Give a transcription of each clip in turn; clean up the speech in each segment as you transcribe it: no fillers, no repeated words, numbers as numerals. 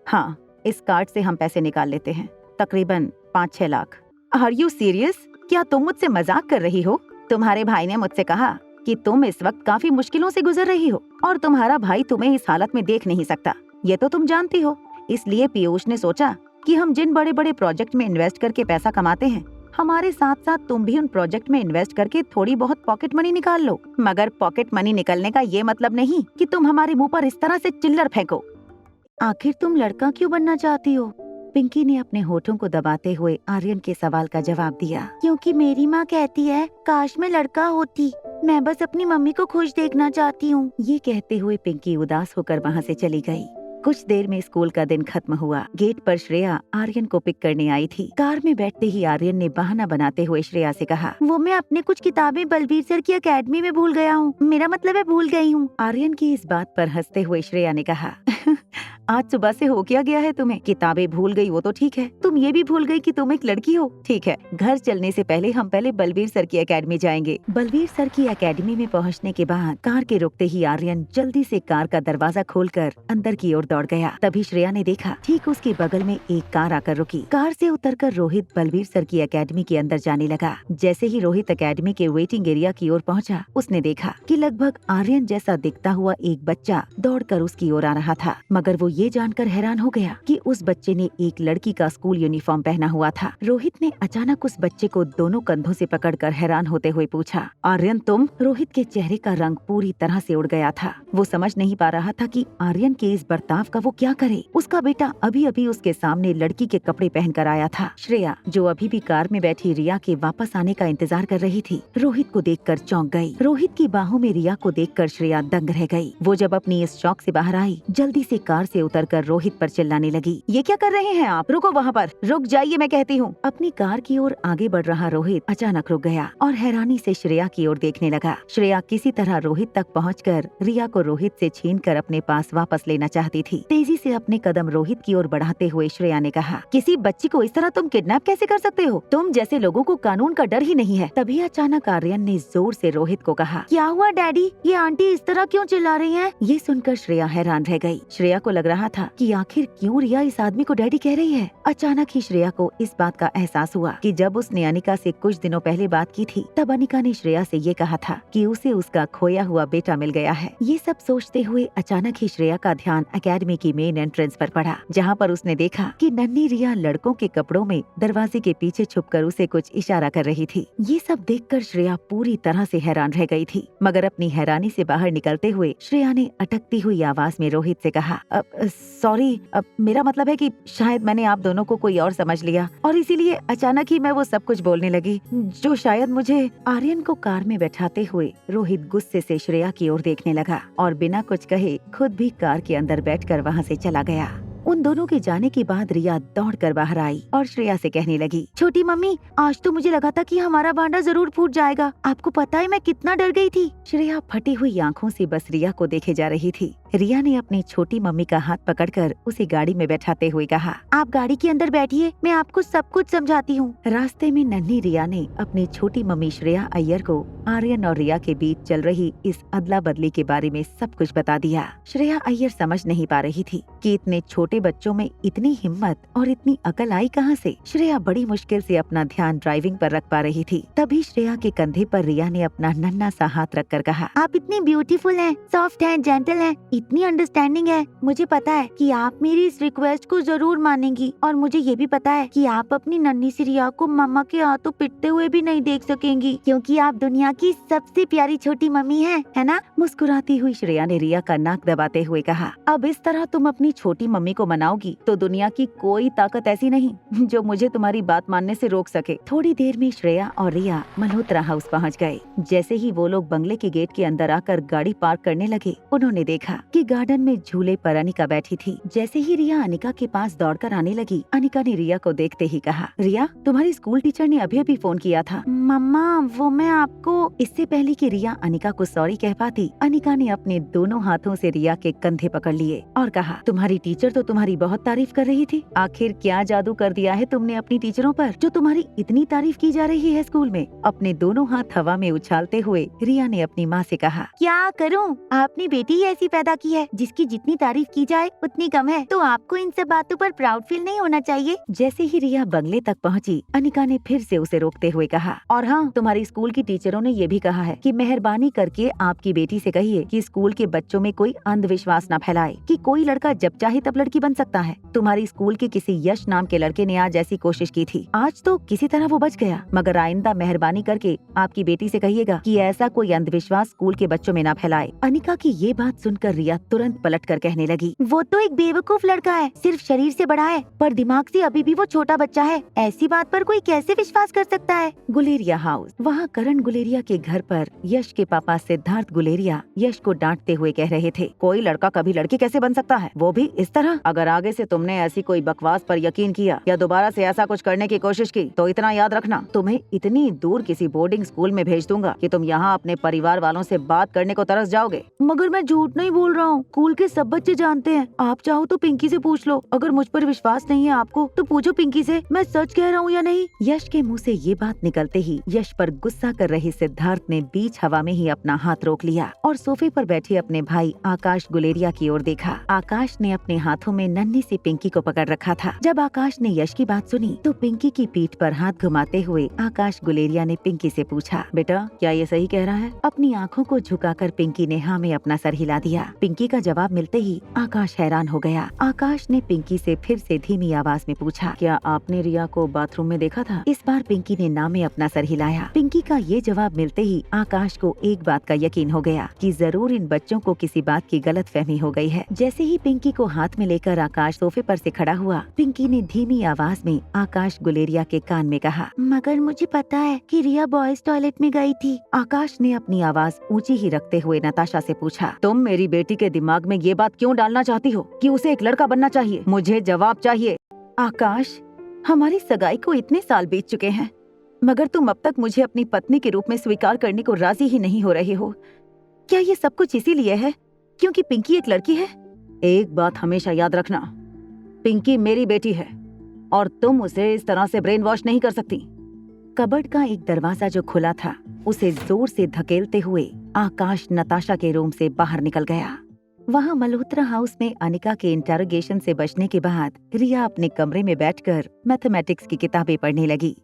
हाँ, इस कार्ड से हम पैसे निकाल लेते हैं, तकरीबन 5-6 लाख। Are you serious? क्या तुम मुझसे मजाक कर रही हो? तुम्हारे भाई ने मुझसे कहा कि तुम इस वक्त काफी मुश्किलों से गुजर रही हो और तुम्हारा भाई तुम्हें इस हालत में देख नहीं सकता, ये तो तुम जानती हो। इसलिए पीयूष ने सोचा कि हम जिन बड़े बड़े प्रोजेक्ट में इन्वेस्ट करके पैसा कमाते हैं, हमारे साथ साथ तुम भी उन प्रोजेक्ट में इन्वेस्ट करके थोड़ी बहुत पॉकेट मनी निकाल लो। मगर पॉकेट मनी निकलने का ये मतलब नहीं कि तुम हमारे मुंह पर इस तरह से चिल्लर फेंको। आखिर तुम लड़का क्यों बनना चाहती हो? पिंकी ने अपने होठों को दबाते हुए आर्यन के सवाल का जवाब दिया। क्योंकि मेरी माँ कहती है काश मैं लड़का होती, मैं बस अपनी मम्मी को खुश देखना चाहती हूँ। ये कहते हुए पिंकी उदास होकर वहाँ से चली गई। कुछ देर में स्कूल का दिन खत्म हुआ। गेट पर श्रेया आर्यन को पिक करने आई थी। कार में बैठते ही आर्यन ने बहाना बनाते हुए श्रेया से कहा, वो मैं अपने कुछ किताबें बलबीर सर की एकेडमी में भूल गया हूँ, मेरा मतलब है भूल गई हूँ। आर्यन की इस बात पर हंसते हुए श्रेया ने कहा, आज सुबह से हो क्या गया है तुम्हें? किताबें भूल गई वो तो ठीक है, तुम ये भी भूल गई कि तुम एक लड़की हो। ठीक है, घर चलने से पहले हम पहले बलबीर सर की एकेडमी जाएंगे। बलबीर सर की एकेडमी में पहुंचने के बाद कार के रुकते ही आर्यन जल्दी से कार का दरवाजा खोलकर अंदर की ओर दौड़ गया। तभी श्रेया ने देखा ठीक उसके बगल में एक कार आकर रुकी। कार से उतरकर रोहित बलबीर सर की एकेडमी के अंदर जाने लगा। जैसे ही रोहित एकेडमी के वेटिंग एरिया की ओर पहुँचा, उसने देखा कि लगभग आर्यन जैसा दिखता हुआ एक बच्चा दौड़कर उसकी ओर आ रहा था। मगर वो ये जानकर हैरान हो गया कि उस बच्चे ने एक लड़की का स्कूल यूनिफॉर्म पहना हुआ था। रोहित ने अचानक उस बच्चे को दोनों कंधों से पकड़कर हैरान होते हुए पूछा, आर्यन तुम? रोहित के चेहरे का रंग पूरी तरह से उड़ गया था। वो समझ नहीं पा रहा था कि आर्यन के इस बर्ताव का वो क्या करे। उसका बेटा अभी अभी उसके सामने लड़की के कपड़े पहनकर आया था। श्रेया, जो अभी भी कार में बैठी रिया के वापस आने का इंतजार कर रही थी, रोहित को देखकर चौंक गई। रोहित की बाहों में रिया को देखकर श्रेया दंग रह गई। वो जब अपनी इस शौक से बाहर आई, जल्दी से कार से उतरकर रोहित पर चिल्लाने लगी, ये क्या कर रहे हैं आप? रुको वहाँ पर, रुक जाइए मैं कहती हूँ। अपनी कार की ओर आगे बढ़ रहा रोहित अचानक रुक गया और हैरानी से श्रेया की ओर देखने लगा। श्रेया किसी तरह रोहित तक पहुंचकर रिया को रोहित से छीनकर अपने पास वापस लेना चाहती थी। तेजी से अपने कदम रोहित की ओर बढ़ाते हुए श्रेया ने कहा, किसी बच्ची को इस तरह तुम किडनैप कैसे कर सकते हो? तुम जैसे लोगों को कानून का डर ही नहीं है। तभी अचानक आर्यन ने जोर से रोहित को कहा, क्या हुआ डैडी? ये आंटी इस तरह क्यों चिल्ला रही है? ये सुनकर श्रेया हैरान रह गई। श्रेया को लग रहा था कि आखिर क्यों रिया इस आदमी को डैडी कह रही है। अचानक ही श्रेया को इस बात का एहसास हुआ कि जब उसने अनिका से कुछ दिनों पहले बात की थी, तब अनिका ने श्रेया से ये कहा था कि उसे उसका खोया हुआ बेटा मिल गया है। ये सब सोचते हुए अचानक ही श्रेया का ध्यान एकेडमी की मेन एंट्रेंस पर पड़ा, जहाँ पर उसने देखा कि नन्ही रिया लड़कों के कपड़ों में दरवाजे के पीछे छुपकर उसे कुछ इशारा कर रही थी। ये सब देखकर श्रेया पूरी तरह से हैरान रह गई थी। मगर अपनी हैरानी से बाहर निकलते हुए श्रेया ने अटकती हुई आवाज में रोहित से कहा, सॉरी, मेरा मतलब है कि शायद मैंने आप दोनों को कोई और समझ लिया और इसीलिए अचानक ही मैं वो सब कुछ बोलने लगी जो शायद मुझे। आर्यन को कार में बैठाते हुए रोहित गुस्से से श्रेया की ओर देखने लगा और बिना कुछ कहे खुद भी कार के अंदर बैठकर वहाँ से चला गया। उन दोनों के जाने के बाद रिया दौड़कर बाहर आई और श्रेया से कहने लगी, छोटी मम्मी, आज तो मुझे लगा था कि हमारा भांडा जरूर फूट जाएगा। आपको पता है मैं कितना डर गई थी। श्रेया फटी हुई आंखों से बस रिया को देखे जा रही थी। रिया ने अपनी छोटी मम्मी का हाथ पकड़कर उसे गाड़ी में बैठाते हुए कहा, आप गाड़ी के अंदर बैठिए, मैं आपको सब कुछ समझाती हूँ। रास्ते में नन्ही रिया ने अपनी छोटी मम्मी श्रेया अय्यर को आर्यन और रिया के बीच चल रही इस अदला बदली के बारे में सब कुछ बता दिया। श्रेया अय्यर समझ नहीं पा रही थी कि इतने छोटे बच्चों में इतनी हिम्मत और इतनी अकल आई कहाँ से। श्रेया बड़ी मुश्किल से अपना ध्यान ड्राइविंग पर रख पा रही थी। तभी श्रेया के कंधे पर रिया ने अपना नन्हा सा हाथ रखकर कहा, आप इतनी ब्यूटीफुल हैं, सॉफ्ट हैं, जेंटल हैं, इतनी अंडरस्टैंडिंग है। मुझे पता है कि आप मेरी इस रिक्वेस्ट को जरूर मानेंगी और मुझे ये भी पता है कि आप अपनी नन्ही सी रिया को मम्मा के हाथों पिटते हुए भी नहीं देख सकेंगी, क्योंकि आप दुनिया की सबसे प्यारी छोटी मम्मी हैं, है ना? मुस्कुराती हुई श्रेया ने रिया का नाक दबाते हुए कहा, अब इस तरह तुम अपनी छोटी मम्मी को मनाओगी तो दुनिया की कोई ताकत ऐसी नहीं जो मुझे तुम्हारी बात मानने से रोक सके। थोड़ी देर में श्रेया और रिया मल्होत्रा हाउस पहुँच गए। जैसे ही वो लोग बंगले के गेट के अंदर आकर गाड़ी पार्क करने लगे, उन्होंने देखा कि गार्डन में झूले पर अनिका बैठी थी। जैसे ही रिया अनिका के पास दौड़कर आने लगी, अनिका ने रिया को देखते ही कहा, रिया, तुम्हारी स्कूल टीचर ने अभी अभी फोन किया था। मम्मा, वो मैं आपको। इससे पहले कि रिया अनिका को सॉरी कह पाती, अनिका ने अपने दोनों हाथों से रिया के कंधे पकड़ लिए और कहा, तुम्हारी टीचर तो तुम्हारी बहुत तारीफ कर रही थी। आखिर क्या जादू कर दिया है तुमने अपनी टीचरों पर जो तुम्हारी इतनी तारीफ की जा रही है स्कूल में? अपने दोनों हाथ हवा में उछालते हुए रिया ने अपनी माँ से कहा, क्या करूँ, आपने बेटी ही ऐसी पैदा लड़की है जिसकी जितनी तारीफ की जाए उतनी कम है, तो आपको इन सब बातों पर प्राउड फील नहीं होना चाहिए। जैसे ही रिया बंगले तक पहुंची, अनिका ने फिर से उसे रोकते हुए कहा, और हाँ, तुम्हारी स्कूल की टीचरों ने ये भी कहा है कि मेहरबानी करके आपकी बेटी से कहिए कि स्कूल के बच्चों में कोई अंधविश्वास न फैलाए कि कोई लड़का जब चाहे तब लड़की बन सकता है। तुम्हारी स्कूल के किसी यश नाम के लड़के ने आज ऐसी कोशिश की थी, आज तो किसी तरह वो बच गया, मगर आइंदा मेहरबानी करके आपकी बेटी से कहिएगा कि ऐसा कोई अंधविश्वास स्कूल के बच्चों में न फैलाए। अनिका की ये बात सुनकर रिया तुरंत पलट कर कहने लगी, वो तो एक बेवकूफ लड़का है, सिर्फ शरीर से बड़ा है पर दिमाग से अभी भी वो छोटा बच्चा है, ऐसी बात पर कोई कैसे विश्वास कर सकता है। गुलेरिया हाउस। वहाँ करण गुलेरिया के घर पर यश के पापा सिद्धार्थ गुलेरिया यश को डांटते हुए कह रहे थे, कोई लड़का कभी लड़की कैसे बन सकता है, वो भी इस तरह। अगर आगे से तुमने ऐसी कोई बकवास पर यकीन किया या दोबारा से ऐसा कुछ करने की कोशिश की तो इतना याद रखना, तुम्हें इतनी दूर किसी बोर्डिंग स्कूल में भेज दूंगा कि तुम यहाँ अपने परिवार वालों से बात करने को तरस जाओगे। मगर मैं झूठ नहीं बोल रहा हूँ, स्कूल के सब बच्चे जानते हैं, आप चाहो तो पिंकी से पूछ लो, अगर मुझ पर विश्वास नहीं है आपको तो पूछो पिंकी से, मैं सच कह रहा हूँ या नहीं। यश के मुँह से ये बात निकलते ही यश पर गुस्सा कर रहे सिद्धार्थ ने बीच हवा में ही अपना हाथ रोक लिया और सोफे पर बैठे अपने भाई आकाश गुलेरिया की ओर देखा। आकाश ने अपने हाथों में नन्ही सी पिंकी को पकड़ रखा था। जब आकाश ने यश की बात सुनी तो पिंकी की पीठ पर हाथ घुमाते हुए आकाश गुलेरिया ने पिंकी से पूछा, बेटा क्या ये सही कह रहा है? अपनी आँखों को झुकाकर पिंकी ने हाँ में अपना सर हिला दिया। पिंकी का जवाब मिलते ही आकाश हैरान हो गया। आकाश ने पिंकी से फिर से धीमी आवाज में पूछा, क्या आपने रिया को बाथरूम में देखा था? इस बार पिंकी ने ना में अपना सर हिलाया। पिंकी का ये जवाब मिलते ही आकाश को एक बात का यकीन हो गया कि जरूर इन बच्चों को किसी बात की गलतफहमी हो गई है। जैसे ही पिंकी को हाथ में लेकर आकाश सोफे पर से खड़ा हुआ, पिंकी ने धीमी आवाज में आकाश गुलेरिया के कान में कहा, मगर मुझे पता है कि रिया बॉयज टॉयलेट में गई थी। आकाश ने अपनी आवाज ऊंची ही रखते हुए नताशा से पूछा, तुम मेरी बेटी के दिमाग में ये बात क्यों डालना चाहती हो कि उसे एक लड़का बनना चाहिए? मुझे जवाब चाहिए। आकाश, हमारी सगाई को इतने साल बीत चुके हैं, मगर तुम अब तक मुझे अपनी पत्नी के रूप में स्वीकार करने को राजी ही नहीं हो रहे हो। क्या ये सब कुछ इसीलिए है क्योंकि पिंकी एक लड़की है? एक बात हमेशा याद रखना, पिंकी मेरी बेटी है और तुम उसे इस तरह से ब्रेन वॉश नहीं कर सकती। कबर्ड का एक दरवाजा जो खुला था उसे जोर से धकेलते हुए आकाश नताशा के रूम से बाहर निकल गया। वहाँ मल्होत्रा हाउस में अनिका के इंटरोगेशन से बचने के बाद रिया अपने कमरे में बैठकर मैथमेटिक्स की किताबें पढ़ने लगी।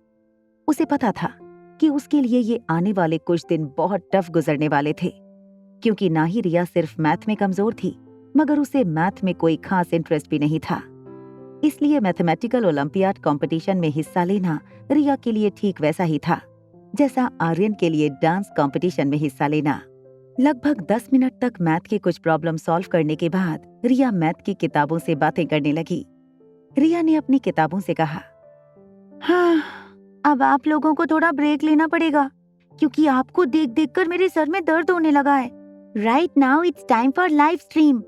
उसे पता था कि उसके लिए ये आने वाले कुछ दिन बहुत टफ गुजरने वाले थे, क्योंकि ना ही रिया सिर्फ मैथ में कमजोर थी, मगर उसे मैथ में कोई खास इंटरेस्ट भी नहीं था। इसलिए मैथमेटिकल ओलंपियाड कंपटीशन में हिस्सा लेना रिया के लिए ठीक वैसा ही था जैसा आर्यन के लिए डांस कंपटीशन में हिस्सा लेना। लगभग 10 मिनट तक मैथ के कुछ प्रॉब्लम सॉल्व करने के बाद रिया मैथ की किताबों से बातें करने लगी। रिया ने अपनी किताबों से कहा, हाँ, अब आप लोगों को थोड़ा ब्रेक लेना पड़ेगा क्योंकि आपको देख देख कर मेरे सर में दर्द होने लगा है। Right now it's time for live stream.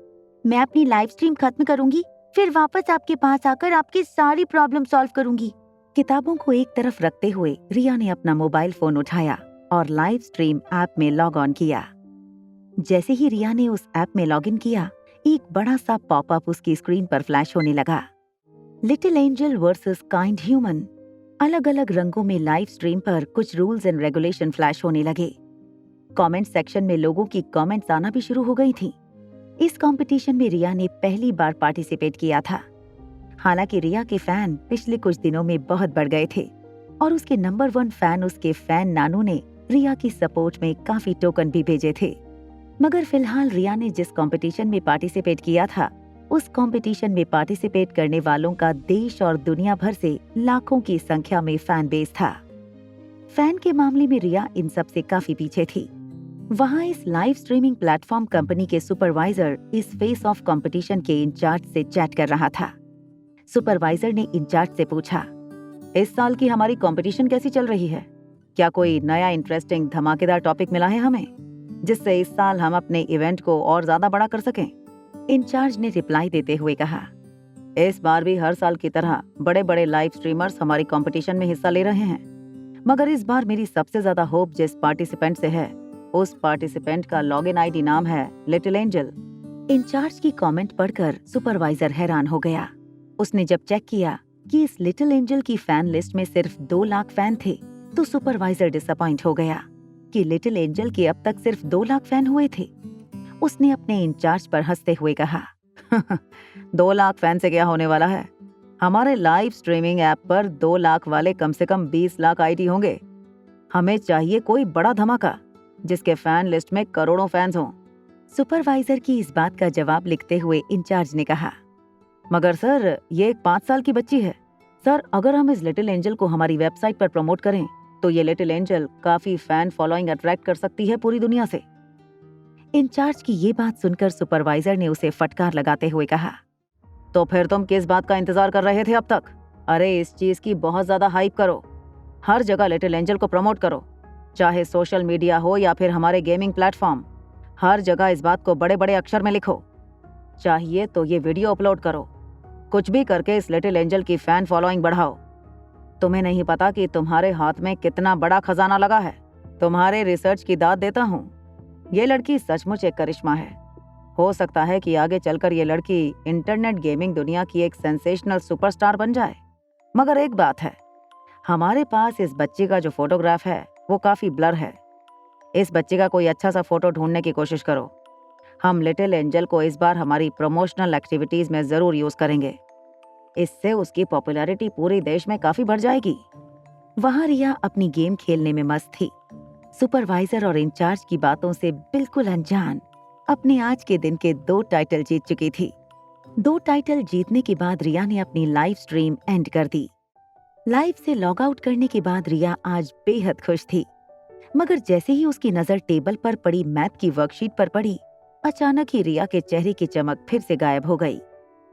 मैं अपनी लाइव स्ट्रीम खत्म करूंगी, फिर वापस आपके पास आकर आपकी सारी प्रॉब्लम सॉल्व करूंगी। किताबों को एक तरफ रखते हुए रिया ने अपना मोबाइल फोन उठाया और लाइव स्ट्रीम ऐप में लॉग ऑन किया। जैसे ही रिया ने उस ऐप में लॉगिन किया, एक बड़ा सा पॉपअप उसकी स्क्रीन पर फ्लैश होने लगा। Little angel versus kind human. अलग अलग रंगों में लाइव स्ट्रीम पर कुछ रूल्स एंड रेगुलेशन फ्लैश होने लगे। कमेंट सेक्शन में लोगों की कमेंट्स आना भी शुरू हो गई थी। इस कंपटीशन में रिया ने पहली बार पार्टिसिपेट किया था। हालांकि रिया के फैन पिछले कुछ दिनों में बहुत बढ़ गए थे और उसके नंबर 1 फैन उसके फैन नानू ने रिया की सपोर्ट में काफी टोकन भी भेजे थे। मगर फिलहाल रिया ने जिस कंपटीशन में पार्टिसिपेट किया था, उस कंपटीशन में पार्टिसिपेट करने वालों का देश और दुनिया भर से लाखों की संख्या में फैन बेस था। फैन के मामले में रिया इन सब से काफी पीछे थी। वहाँ इस लाइव स्ट्रीमिंग प्लेटफॉर्म कंपनी के सुपरवाइजर इस फेस ऑफ कंपटीशन के इंचार्ज से चैट कर रहा था। सुपरवाइजर ने इंचार्ज से पूछा, इस साल की हमारी कंपटीशन कैसी चल रही है? क्या कोई नया इंटरेस्टिंग धमाकेदार टॉपिक मिला है हमें, जिससे इस साल हम अपने इवेंट को और ज्यादा बड़ा कर सकें? इंचार्ज ने रिप्लाई देते हुए कहा, इस बार भी हर साल की तरह बड़े बड़े लाइव स्ट्रीमर्स हमारी कंपटीशन में हिस्सा ले रहे हैं, मगर इस बार मेरी सबसे ज्यादा होप जिस पार्टिसिपेंट से है, उस पार्टिसिपेंट का लॉगिन आईडी नाम है लिटिल एंजल। इंचार्ज की कमेंट पढ़कर सुपरवाइजर हैरान हो गया। उसने जब चेक किया कि इस लिटिल एंजल की फैन लिस्ट में सिर्फ 2 लाख फैन थे, तो सुपरवाइजर डिसअपॉइंट हो गया कि लिटिल एंजल के अब तक सिर्फ 2 लाख फैन हुए थे। उसने अपने इंचार्ज पर हंसते हुए कहा, 2 लाख फैन से क्या होने वाला है? हमारे लाइव स्ट्रीमिंग ऐप पर 2 लाख वाले कम से कम 20 लाख आईडी होंगे। हमें चाहिए कोई बड़ा धमाका जिसके फैन लिस्ट में करोड़ों फैंस हों। सुपरवाइजर की इस बात का जवाब लिखते हुए इंचार्ज ने कहा, मगर सर, ये एक 5 साल की बच्ची है। सर, अगर हम इस लिटिल एंजल को हमारी वेबसाइट पर प्रमोट करें तो ये लिटिल एंजल काफी फैन फॉलोइंग अट्रैक्ट कर सकती है पूरी दुनिया से। इंचार्ज की ये बात सुनकर सुपरवाइजर ने उसे फटकार लगाते हुए कहा, तो फिर तुम किस बात का इंतजार कर रहे थे अब तक? अरे, इस चीज की बहुत ज्यादा हाइप करो। हर जगह लिटिल एंजल को प्रमोट करो, चाहे सोशल मीडिया हो या फिर हमारे गेमिंग प्लेटफॉर्म। हर जगह इस बात को बड़े बड़े अक्षर में लिखो। चाहिए तो ये वीडियो अपलोड करो। कुछ भी करके इस लिटिल एंजल की फैन फॉलोइंग बढ़ाओ। तुम्हें नहीं पता कि तुम्हारे हाथ में कितना बड़ा खजाना लगा है। तुम्हारे रिसर्च की दाद देता हूँ। ये लड़की सचमुच एक करिश्मा है। हो सकता है कि आगे चलकर ये लड़की इंटरनेट गेमिंग दुनिया की एक सेंसेशनल सुपरस्टार बन जाए। मगर एक बात है, हमारे पास इस बच्चे का जो फोटोग्राफ है वो काफी ब्लर है। इस बच्चे का कोई अच्छा सा फोटो ढूंढने की कोशिश करो। हम लिटिल एंजल को इस बार हमारी प्रमोशनल एक्टिविटीज में जरूर यूज करेंगे। इससे उसकी पॉपुलैरिटी पूरे देश में काफी बढ़ जाएगी। वहां रिया अपनी गेम खेलने में मस्त थी। सुपरवाइजर और इंचार्ज की बातों से बिल्कुल अनजान अपने आज के दिन के 2 टाइटल जीत चुकी थी। 2 टाइटल जीतने के बाद रिया ने अपनी लाइव स्ट्रीम एंड कर दी। लाइव से लॉग आउट करने के बाद रिया आज बेहद खुश थी। मगर जैसे ही उसकी नजर टेबल पर पड़ी मैथ की वर्कशीट पर पड़ी, अचानक ही रिया के चेहरे की चमक फिर से गायब हो गई।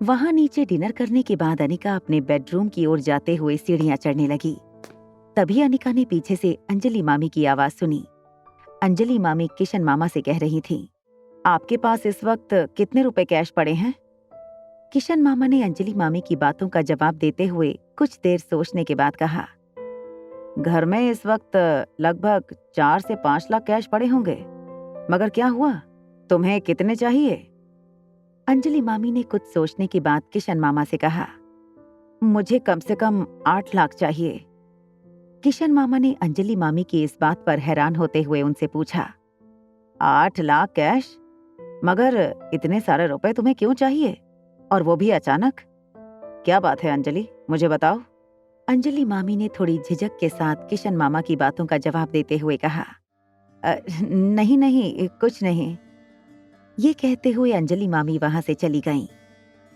वहां नीचे डिनर करने के बाद अनिका अपने बेडरूम की ओर जाते हुए सीढ़ियां चढ़ने लगी। तभी अनिका ने पीछे से अंजलि मामी की आवाज सुनी। अंजलि मामी किशन मामा से कह रही थी, आपके पास इस वक्त कितने रुपए कैश पड़े हैं? किशन मामा ने अंजलि मामी की बातों का जवाब देते हुए कुछ देर सोचने के बाद कहा, घर में इस वक्त लगभग 4 से 5 लाख कैश पड़े होंगे। मगर क्या हुआ? तुम्हें कितने चाहिए? अंजलि मामी ने कुछ सोचने के बाद किशन मामा से कहा, मुझे कम से कम 8 लाख चाहिए। किशन मामा ने अंजलि मामी की इस बात पर हैरान होते हुए उनसे पूछा, 8 लाख कैश? मगर इतने सारे रुपए तुम्हें क्यों चाहिए, और वो भी अचानक? क्या बात है अंजलि, मुझे बताओ। अंजलि मामी ने थोड़ी झिझक के साथ किशन मामा की बातों का जवाब देते हुए कहा, नहीं नहीं, कुछ नहीं। ये कहते हुए अंजलि मामी वहां से चली गईं।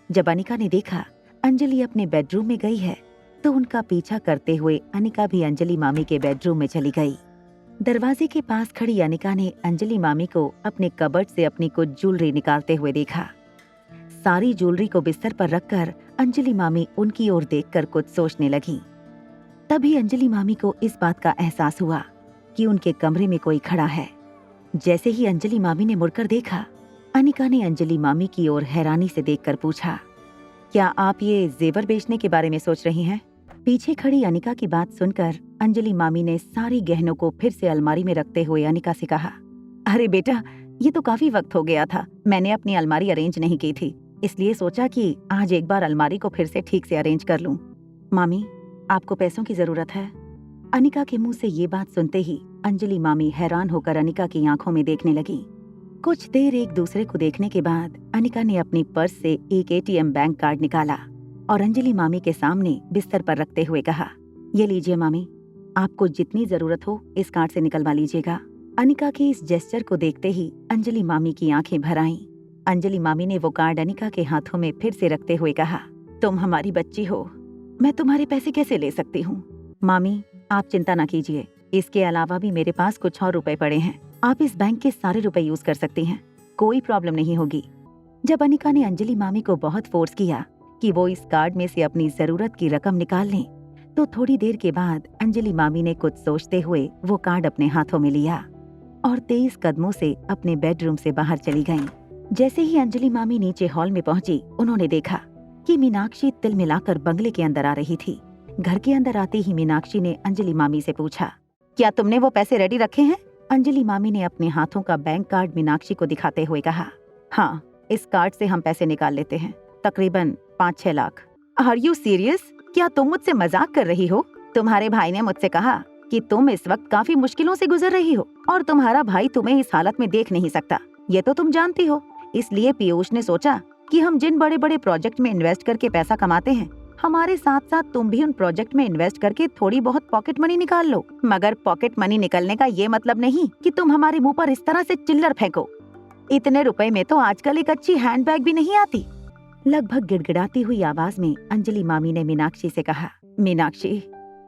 जब अनिका ने देखा अंजलि अपने बेडरूम में गई है तो उनका पीछा करते हुए अनिका भी अंजलि मामी के बेडरूम में चली गई। दरवाजे के पास खड़ी अनिका ने अंजलि मामी को अपने कबर्ड से अपनी कुछ ज्वेलरी निकालते हुए देखा। सारी ज्वेलरी को बिस्तर पर रखकर अंजलि मामी उनकी ओर देखकर कुछ सोचने लगी। तभी अंजलि मामी को इस बात का एहसास हुआ कि उनके कमरे में कोई खड़ा है। जैसे ही अंजलि मामी ने मुड़कर देखा, अनिका ने अंजलि मामी की ओर हैरानी से देखकर पूछा, क्या आप ये जेवर बेचने के बारे में सोच रही हैं? पीछे खड़ी अनिका की बात सुनकर अंजलि मामी ने सारी गहनों को फिर से अलमारी में रखते हुए अनिका से कहा, अरे बेटा, ये तो काफी वक्त हो गया था, मैंने अपनी अलमारी अरेंज नहीं की थी, इसलिए सोचा कि आज एक बार अलमारी को फिर से ठीक से अरेंज कर लूं। मामी, आपको पैसों की जरूरत है? अनिका के मुंह से ये बात सुनते ही अंजलि मामी हैरान होकर अनिका की आंखों में देखने लगी। कुछ देर एक दूसरे को देखने के बाद अनिका ने अपनी पर्स से एक एटीएम बैंक कार्ड निकाला और अंजलि मामी के सामने बिस्तर पर रखते हुए कहा, ये लीजिए मामी, आपको जितनी जरूरत हो इस कार्ड से निकलवा लीजिएगा। अनिका के इस जेस्चर को देखते ही अंजलि मामी की आंखें भर आईं। अंजलि मामी ने वो कार्ड अनिका के हाथों में फिर से रखते हुए कहा, तुम हमारी बच्ची हो, मैं तुम्हारे पैसे कैसे ले सकती हूँ? मामी, आप चिंता ना कीजिए, इसके अलावा भी मेरे पास कुछ और रुपए पड़े हैं, आप इस बैंक के सारे रुपए यूज कर सकती हैं, कोई प्रॉब्लम नहीं होगी। जब अनिका ने अंजलि मामी को बहुत फोर्स किया कि वो इस कार्ड में से अपनी जरूरत की रकम निकाल लें, तो थोड़ी देर के बाद अंजलि मामी ने कुछ सोचते हुए वो कार्ड अपने हाथों में लिया और तेज कदमों से अपने बेडरूम से बाहर चली गईं। जैसे ही अंजलि मामी नीचे हॉल में पहुंची, उन्होंने देखा कि मीनाक्षी तिल मिलाकर बंगले के अंदर आ रही थी। घर के अंदर आते ही मीनाक्षी ने अंजलि मामी से पूछा, क्या तुमने वो पैसे रेडी रखे हैं? अंजलि मामी ने अपने हाथों का बैंक कार्ड मीनाक्षी को दिखाते हुए कहा, हाँ, इस कार्ड से हम पैसे निकाल लेते हैं, तकरीबन 5-6 लाख। Are you serious? क्या तुम मुझसे मजाक कर रही हो? तुम्हारे भाई ने मुझसे कहा कि तुम इस वक्त काफी मुश्किलों से गुजर रही हो और तुम्हारा भाई तुम्हें इस हालत में देख नहीं सकता। ये तो तुम जानती हो। इसलिए पीयूष ने सोचा कि हम जिन बड़े बड़े प्रोजेक्ट में इन्वेस्ट करके पैसा कमाते हैं, हमारे साथ साथ तुम भी उन प्रोजेक्ट में इन्वेस्ट करके थोड़ी बहुत पॉकेट मनी निकाल लो। मगर पॉकेट मनी निकलने का ये मतलब नहीं कि तुम हमारे मुंह पर इस तरह से चिल्लर फेंको। इतने रुपए में तो आजकल एक अच्छी हैंडबैग भी नहीं आती। लगभग गिड़गिड़ाती हुई आवाज में अंजलि मामी ने मीनाक्षी से कहा, मीनाक्षी,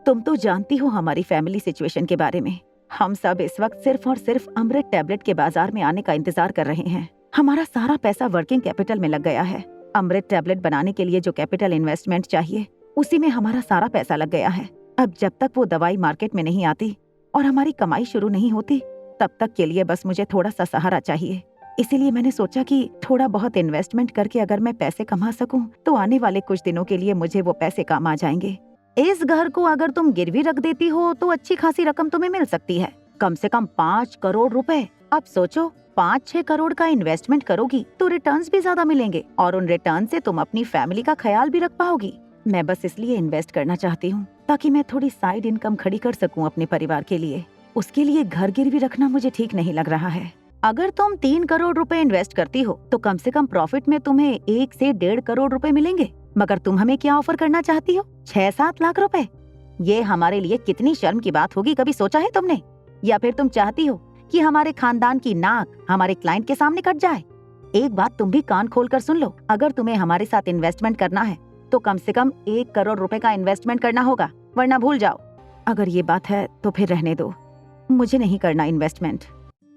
तुम तो जानती हो हमारी फैमिली सिचुएशन के बारे में। हम सब इस वक्त सिर्फ और सिर्फ अमृत टैबलेट के बाजार में आने का इंतजार कर रहे हैं। हमारा सारा पैसा वर्किंग कैपिटल में लग गया है। अमृत टैबलेट बनाने के लिए जो कैपिटल इन्वेस्टमेंट चाहिए, उसी में हमारा सारा पैसा लग गया है। अब जब तक वो दवाई मार्केट में नहीं आती और हमारी कमाई शुरू नहीं होती, तब तक के लिए बस मुझे थोड़ा सा सहारा चाहिए। इसीलिए मैंने सोचा कि थोड़ा बहुत इन्वेस्टमेंट करके अगर मैं पैसे कमा सकूं, तो आने वाले कुछ दिनों के लिए मुझे वो पैसे काम आ जाएंगे। इस घर को अगर तुम गिरवी रख देती हो तो अच्छी खासी रकम तुम्हें मिल सकती है, कम से कम 5 करोड़ रुपए। अब सोचो, 5-6 करोड़ का इन्वेस्टमेंट करोगी तो रिटर्न्स भी ज्यादा मिलेंगे और उन रिटर्न से तुम अपनी फैमिली का ख्याल भी रख पाओगी। मैं बस इसलिए इन्वेस्ट करना चाहती हूँ ताकि मैं थोड़ी साइड इनकम खड़ी कर सकूँ अपने परिवार के लिए। उसके लिए घर गिरवी रखना मुझे ठीक नहीं लग रहा है। अगर तुम 3 करोड़ रुपए इन्वेस्ट करती हो तो कम से कम प्रॉफिट में तुम्हें 1 से 1.5 करोड़ रुपए मिलेंगे। मगर तुम हमें क्या ऑफर करना चाहती हो? 6-7 लाख रुपए। ये हमारे लिए कितनी शर्म की बात होगी, कभी सोचा है तुमने? या फिर तुम चाहती हो कि हमारे खानदान की नाक हमारे क्लाइंट के सामने कट जाए? एक बात तुम भी कान खोल कर सुन लो, अगर तुम्हें हमारे साथ इन्वेस्टमेंट करना है तो कम से कम 1 करोड़ रुपए का इन्वेस्टमेंट करना होगा, वरना भूल जाओ। अगर ये बात है तो फिर रहने दो, मुझे नहीं करना इन्वेस्टमेंट।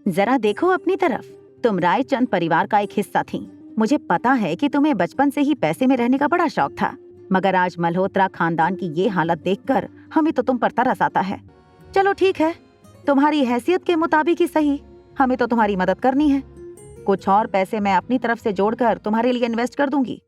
जरा देखो अपनी तरफ, तुम रायचंद परिवार का एक हिस्सा थी। मुझे पता है कि तुम्हें बचपन से ही पैसे में रहने का बड़ा शौक था, मगर आज मल्होत्रा खानदान की ये हालत देखकर हमें तो तुम पर तरस आता है। चलो ठीक है, तुम्हारी हैसियत के मुताबिक ही सही, हमें तो तुम्हारी मदद करनी है। कुछ और पैसे मैं अपनी तरफ से जोड़कर तुम्हारे लिए इन्वेस्ट कर दूंगी।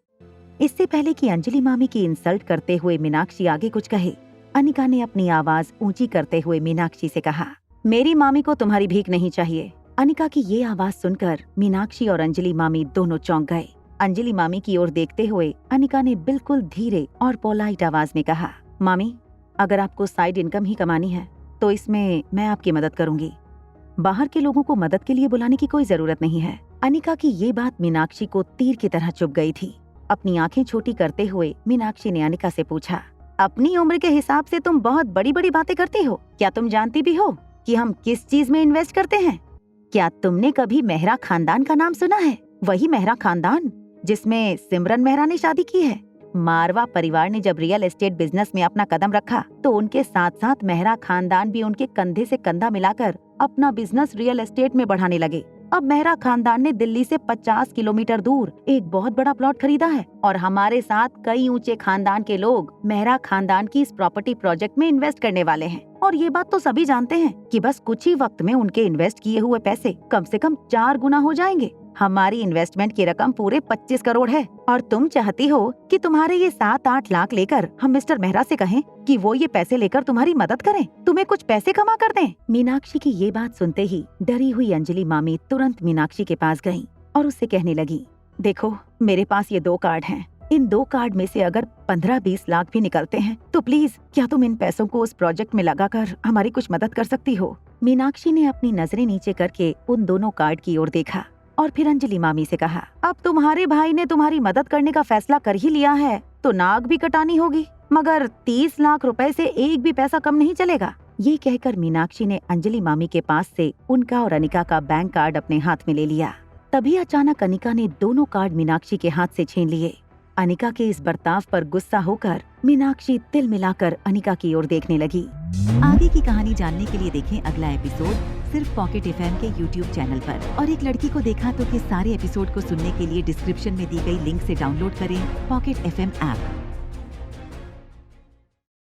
इससे पहले कि अंजलि मामी की इंसल्ट करते हुए मीनाक्षी आगे कुछ कहे, अनिका ने अपनी आवाज ऊंची करते हुए मीनाक्षी से कहा, मेरी मामी को तुम्हारी भीख नहीं चाहिए। अनिका की ये आवाज सुनकर मीनाक्षी और अंजलि मामी दोनों चौंक गए। अंजलि मामी की ओर देखते हुए अनिका ने बिल्कुल धीरे और पोलाइट आवाज में कहा, मामी, अगर आपको साइड इनकम ही कमानी है तो इसमें मैं आपकी मदद करूंगी। बाहर के लोगों को मदद के लिए बुलाने की कोई जरूरत नहीं है। अनिका की ये बात मीनाक्षी को तीर की तरह चुभ गई थी। अपनी आंखें छोटी करते हुए मीनाक्षी ने अनिका से पूछा, अपनी उम्र के हिसाब से तुम बहुत बड़ी बड़ी बातें करती हो। क्या तुम जानती भी हो कि हम किस चीज में इन्वेस्ट करते हैं? क्या तुमने कभी मेहरा खानदान का नाम सुना है? वही मेहरा खानदान जिसमें सिमरन मेहरा ने शादी की है। मारवा परिवार ने जब रियल एस्टेट बिजनेस में अपना कदम रखा तो उनके साथ साथ मेहरा खानदान भी उनके कंधे से कंधा मिलाकर अपना बिजनेस रियल एस्टेट में बढ़ाने लगे। अब मेहरा खानदान ने दिल्ली से 50 किलोमीटर दूर एक बहुत बड़ा प्लॉट खरीदा है और हमारे साथ कई ऊंचे खानदान के लोग मेहरा खानदान की इस प्रॉपर्टी प्रोजेक्ट में इन्वेस्ट करने वाले हैं। और ये बात तो सभी जानते हैं कि बस कुछ ही वक्त में उनके इन्वेस्ट किए हुए पैसे कम से कम 4 गुना हो जाएंगे। हमारी इन्वेस्टमेंट की रकम पूरे 25 करोड़ है और तुम चाहती हो कि तुम्हारे ये 7-8 लाख लेकर हम मिस्टर मेहरा से कहें कि वो ये पैसे लेकर तुम्हारी मदद करें, तुम्हें कुछ पैसे कमा कर दें। मीनाक्षी की ये बात सुनते ही डरी हुई अंजलि मामी तुरंत मीनाक्षी के पास गयी और उससे कहने लगी, देखो, मेरे पास ये 2 कार्ड हैं। इन 2 कार्ड में से अगर 15-20 लाख भी निकलते हैं तो प्लीज क्या तुम इन पैसों को उस प्रोजेक्ट में लगाकर हमारी कुछ मदद कर सकती हो? मीनाक्षी ने अपनी नजरें नीचे करके उन दोनों कार्ड की ओर देखा और फिर अंजलि मामी से कहा, अब तुम्हारे भाई ने तुम्हारी मदद करने का फैसला कर ही लिया है तो नाक भी कटानी होगी, मगर 30 लाख रुपए से एक भी पैसा कम नहीं चलेगा। ये कहकर मीनाक्षी ने अंजलि मामी के पास से उनका और अनिका का बैंक कार्ड अपने हाथ में ले लिया। तभी अचानक अनिका ने दोनों कार्ड मीनाक्षी के हाथ से छीन लिए। अनिका के इस बर्ताव पर गुस्सा होकर मीनाक्षी तिल मिलाकर अनिका की ओर देखने लगी। आगे की कहानी जानने के लिए देखें अगला एपिसोड सिर्फ पॉकेट एफएम के YouTube चैनल पर। और एक लड़की को देखा तो के सारे एपिसोड को सुनने के लिए डिस्क्रिप्शन में दी गई लिंक से डाउनलोड करें पॉकेट एफएम ऐप।